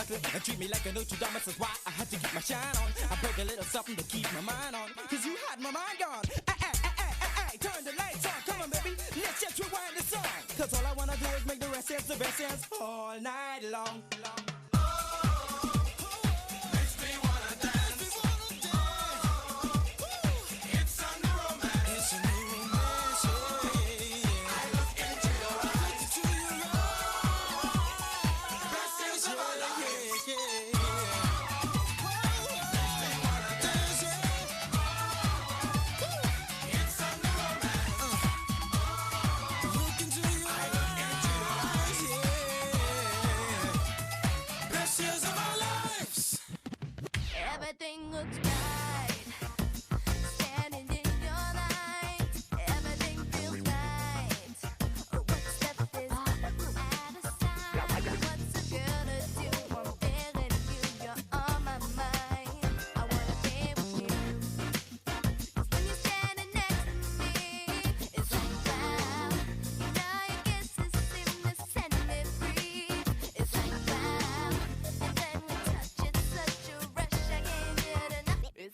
luckily and treat me like a Notre Dame. That's why I had to keep my shine on. I break a little something to keep my mind on. Cause you had my mind gone. Hey, turn the lights on. Come on, baby, let's just rewind the song. Cause all I wanna do is make the rest dance, the best dance all night long. Everything looks bright.